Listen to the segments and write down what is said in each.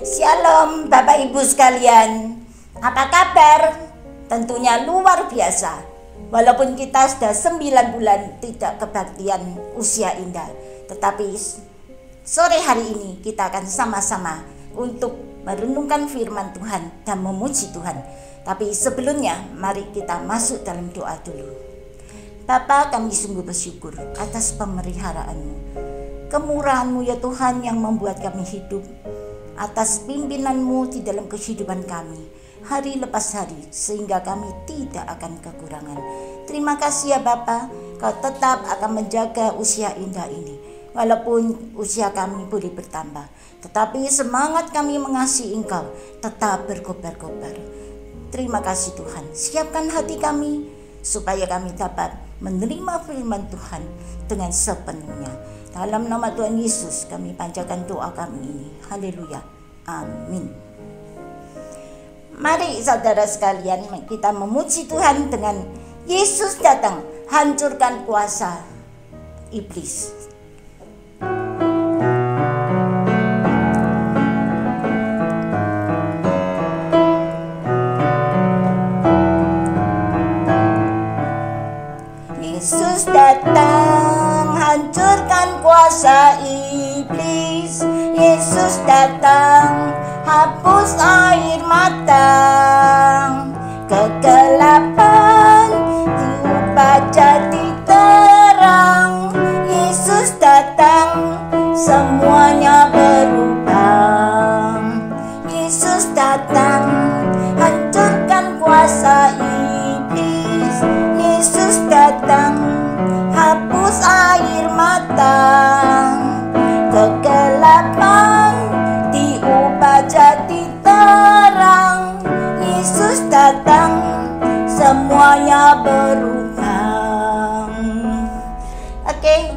Shalom Bapak Ibu sekalian. Apa kabar? Tentunya luar biasa. Walaupun kita sudah 9 bulan tidak kebaktian usia indah, tetapi sore hari ini kita akan sama-sama untuk merenungkan firman Tuhan dan memuji Tuhan. Tapi sebelumnya mari kita masuk dalam doa dulu. Bapa, kami sungguh bersyukur atas pemeliharaan-Mu, kemurahan-Mu ya Tuhan yang membuat kami hidup, atas pimpinan-Mu di dalam kehidupan kami hari lepas hari, sehingga kami tidak akan kekurangan. Terima kasih ya Bapa, Kau tetap akan menjaga usia indah ini. Walaupun usia kami boleh bertambah, tetapi semangat kami mengasihi Engkau tetap berkobar-kobar. Terima kasih Tuhan, siapkan hati kami supaya kami dapat menerima firman Tuhan dengan sepenuhnya. Dalam nama Tuhan Yesus kami panjatkan doa kami ini. Haleluya. Amin. Mari saudara sekalian, kita memuji Tuhan dengan Yesus datang hancurkan kuasa iblis. Yesus datang hancurkan kuasa iblis. Yesus datang hapus air mata. Kegelapan diubah jadi terang. Yesus datang semuanya berubah. Yesus datang hancurkan kuasa iblis. Yesus datang hapus air mata. Kegelapan diubah jadi terang. Yesus datang semuanya berubah. Oke,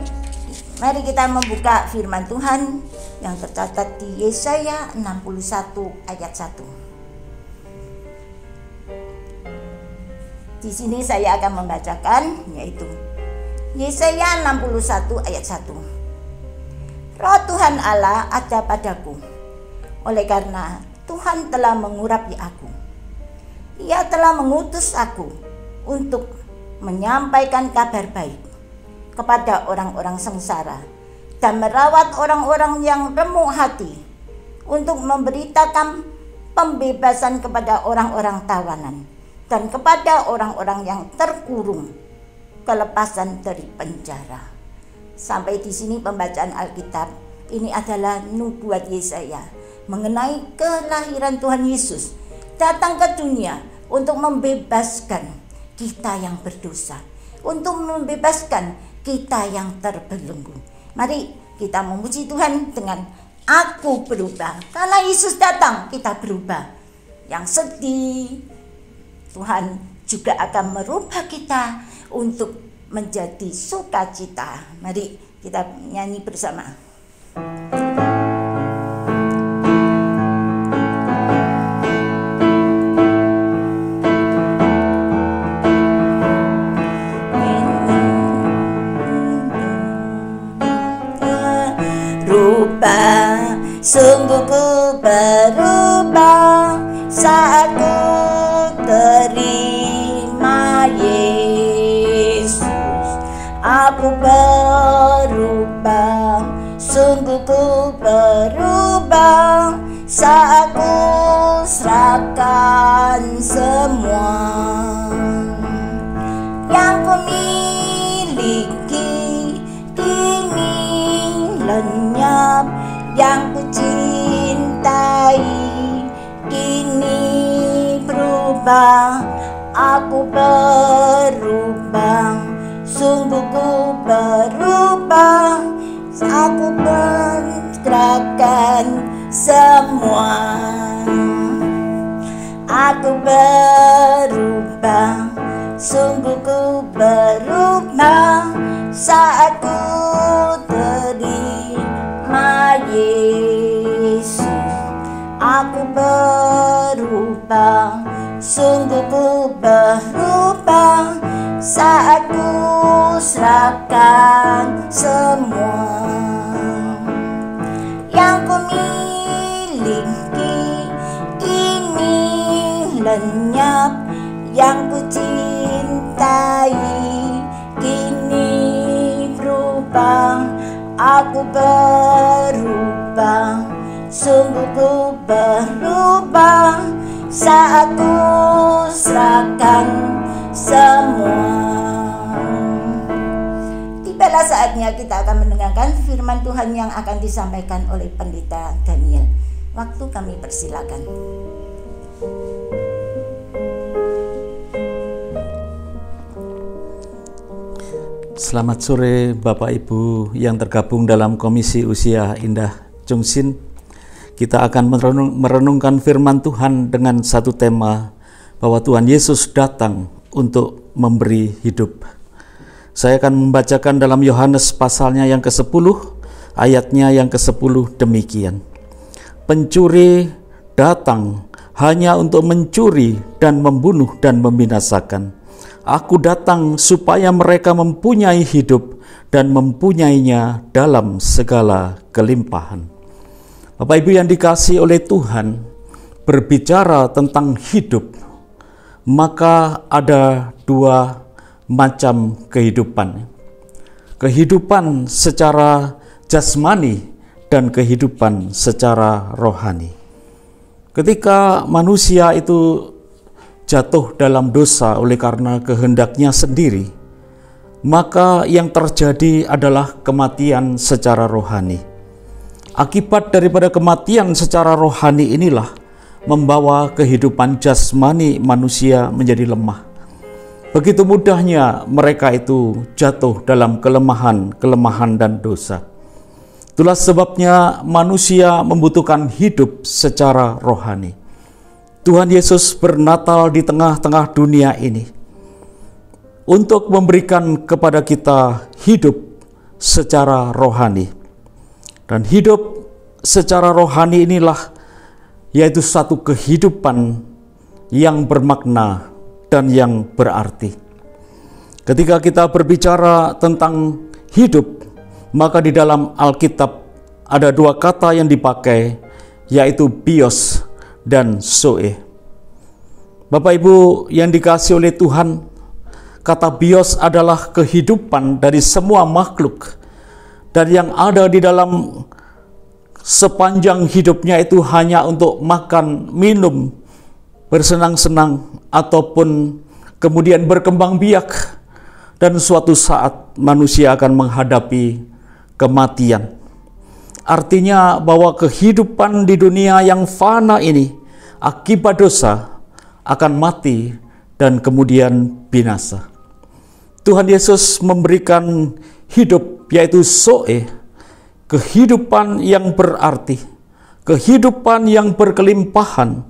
mari kita membuka firman Tuhan yang tercatat di Yesaya 61 ayat 1. Di sini saya akan membacakan, yaitu Yesaya 61 ayat 1. Roh Tuhan Allah ada padaku, oleh karena Tuhan telah mengurapi aku. Ia telah mengutus aku untuk menyampaikan kabar baik kepada orang-orang sengsara dan merawat orang-orang yang remuk hati, untuk memberitakan pembebasan kepada orang-orang tawanan dan kepada orang-orang yang terkurung kelepasan dari penjara. Sampai di sini pembacaan Alkitab. Ini adalah nubuat Yesaya mengenai kelahiran Tuhan Yesus datang ke dunia untuk membebaskan kita yang berdosa, untuk membebaskan kita yang terbelenggu. Mari kita memuji Tuhan dengan aku berubah. Karena Yesus datang, kita berubah. Yang sedih, Tuhan juga akan merubah kita untuk menjadi sukacita. Mari kita nyanyi bersama. Rubah, sungguh ku berubah saat ku terima Yesus. Aku berubah, sungguh ku berubah saat ku serahkan semua yang ku miliki. Kini lenyap yang ku cintai, kini berubah. Aku berubah, sungguh ku berubah. Aku pergerakan semua. Aku berubah, sungguh ku berubah saat ku terima Yesus. Aku berubah, sungguh ku berubah saat ku serahkan semua yang ku miliki. Aku berubah, sungguh ku berubah saat ku serahkan semua. Tibalah saatnya kita akan mendengarkan firman Tuhan yang akan disampaikan oleh Pendeta Daniel. Waktu kami persilakan. Selamat sore Bapak Ibu yang tergabung dalam Komisi Usia Indah Chungsin. Kita akan merenungkan firman Tuhan dengan satu tema, bahwa Tuhan Yesus datang untuk memberi hidup. Saya akan membacakan dalam Yohanes pasalnya yang ke-10, ayatnya yang ke-10 demikian. Pencuri datang hanya untuk mencuri dan membunuh dan membinasakan. Aku datang supaya mereka mempunyai hidup dan mempunyainya dalam segala kelimpahan. Bapak Ibu yang dikasihi oleh Tuhan, berbicara tentang hidup, maka ada dua macam kehidupan. Kehidupan secara jasmani dan kehidupan secara rohani. Ketika manusia itu jatuh dalam dosa oleh karena kehendaknya sendiri, maka yang terjadi adalah kematian secara rohani. Akibat daripada kematian secara rohani inilah membawa kehidupan jasmani manusia menjadi lemah. Begitu mudahnya mereka itu jatuh dalam kelemahan dan dosa. Itulah sebabnya manusia membutuhkan hidup secara rohani. Tuhan Yesus bernatal di tengah-tengah dunia ini untuk memberikan kepada kita hidup secara rohani. Dan hidup secara rohani inilah yaitu satu kehidupan yang bermakna dan yang berarti. Ketika kita berbicara tentang hidup, maka di dalam Alkitab ada dua kata yang dipakai, yaitu bios dan zoe. Bapak Ibu yang dikasihi oleh Tuhan, kata bios adalah kehidupan dari semua makhluk, dan yang ada di dalam sepanjang hidupnya itu hanya untuk makan, minum, bersenang-senang, ataupun kemudian berkembang biak, dan suatu saat manusia akan menghadapi kematian. Artinya bahwa kehidupan di dunia yang fana ini akibat dosa akan mati dan kemudian binasa. Tuhan Yesus memberikan hidup, yaitu zoe, kehidupan yang berarti, kehidupan yang berkelimpahan,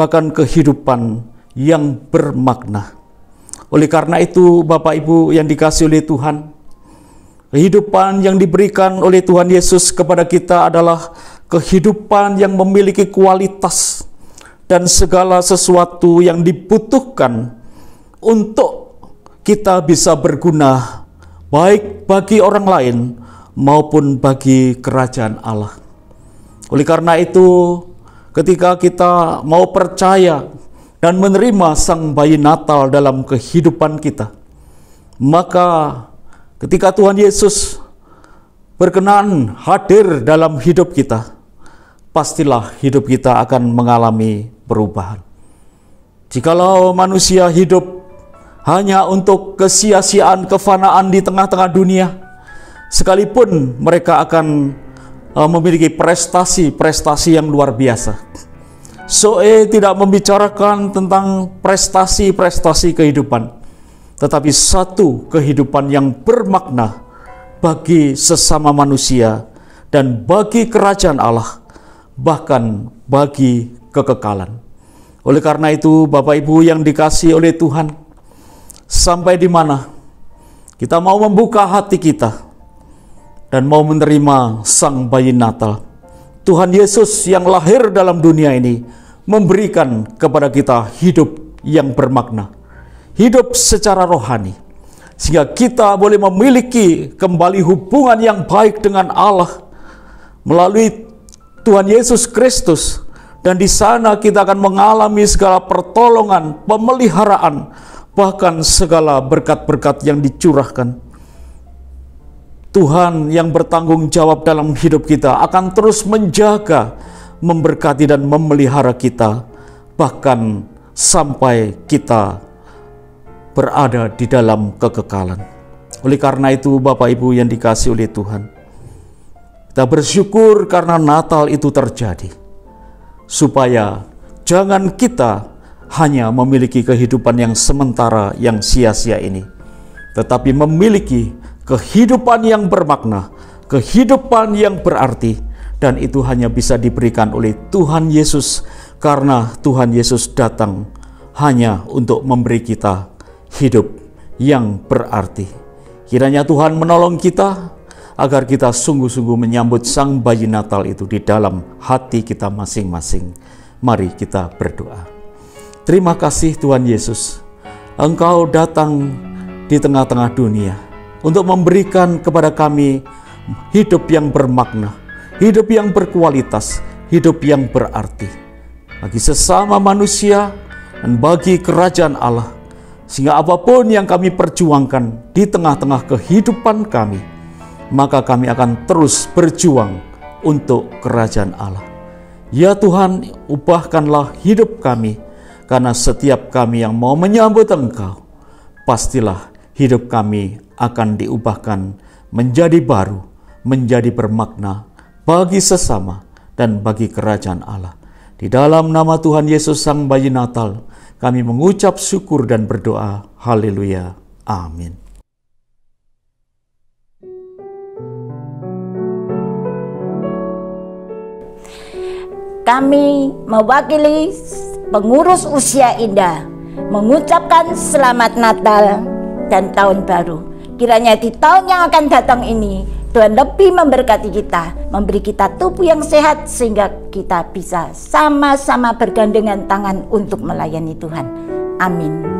bahkan kehidupan yang bermakna. Oleh karena itu Bapak Ibu yang dikasihi oleh Tuhan, kehidupan yang diberikan oleh Tuhan Yesus kepada kita adalah kehidupan yang memiliki kualitas dan segala sesuatu yang dibutuhkan untuk kita bisa berguna baik bagi orang lain maupun bagi kerajaan Allah. Oleh karena itu, ketika kita mau percaya dan menerima Sang Bayi Natal dalam kehidupan kita, maka ketika Tuhan Yesus berkenan hadir dalam hidup kita, pastilah hidup kita akan mengalami perubahan. Jikalau manusia hidup hanya untuk kesia-siaan, kefanaan di tengah-tengah dunia, sekalipun mereka akan memiliki prestasi-prestasi yang luar biasa. Zoe tidak membicarakan tentang prestasi-prestasi kehidupan, tetapi satu kehidupan yang bermakna bagi sesama manusia dan bagi kerajaan Allah, bahkan bagi kekekalan. Oleh karena itu, Bapak Ibu yang dikasihi oleh Tuhan, sampai di mana kita mau membuka hati kita dan mau menerima Sang Bayi Natal, Tuhan Yesus yang lahir dalam dunia ini memberikan kepada kita hidup yang bermakna, hidup secara rohani, sehingga kita boleh memiliki kembali hubungan yang baik dengan Allah melalui Tuhan Yesus Kristus. Dan di sana kita akan mengalami segala pertolongan, pemeliharaan, bahkan segala berkat-berkat yang dicurahkan. Tuhan yang bertanggung jawab dalam hidup kita akan terus menjaga, memberkati dan memelihara kita, bahkan sampai kita berada di dalam kekekalan. Oleh karena itu, Bapak Ibu yang dikasihi oleh Tuhan, kita bersyukur karena Natal itu terjadi, supaya jangan kita hanya memiliki kehidupan yang sementara, yang sia-sia ini, tetapi memiliki kehidupan yang bermakna, kehidupan yang berarti, dan itu hanya bisa diberikan oleh Tuhan Yesus, karena Tuhan Yesus datang hanya untuk memberi kita hidup yang berarti. Kiranya Tuhan menolong kita agar kita sungguh-sungguh menyambut Sang Bayi Natal itu di dalam hati kita masing-masing. Mari kita berdoa. Terima kasih Tuhan Yesus, Engkau datang di tengah-tengah dunia untuk memberikan kepada kami hidup yang bermakna, hidup yang berkualitas, hidup yang berarti bagi sesama manusia dan bagi kerajaan Allah, sehingga apapun yang kami perjuangkan di tengah-tengah kehidupan kami, maka kami akan terus berjuang untuk kerajaan Allah. Ya Tuhan, ubahkanlah hidup kami, karena setiap kami yang mau menyambut Engkau, pastilah hidup kami akan diubahkan menjadi baru, menjadi bermakna bagi sesama dan bagi kerajaan Allah. Di dalam nama Tuhan Yesus Sang Bayi Natal, kami mengucap syukur dan berdoa. Haleluya. Amin. Kami mewakili pengurus Usia Indah mengucapkan selamat Natal dan Tahun Baru. Kiranya di tahun yang akan datang ini Tuhan lebih memberkati kita, memberi kita tubuh yang sehat sehingga kita bisa sama-sama bergandengan tangan untuk melayani Tuhan. Amin.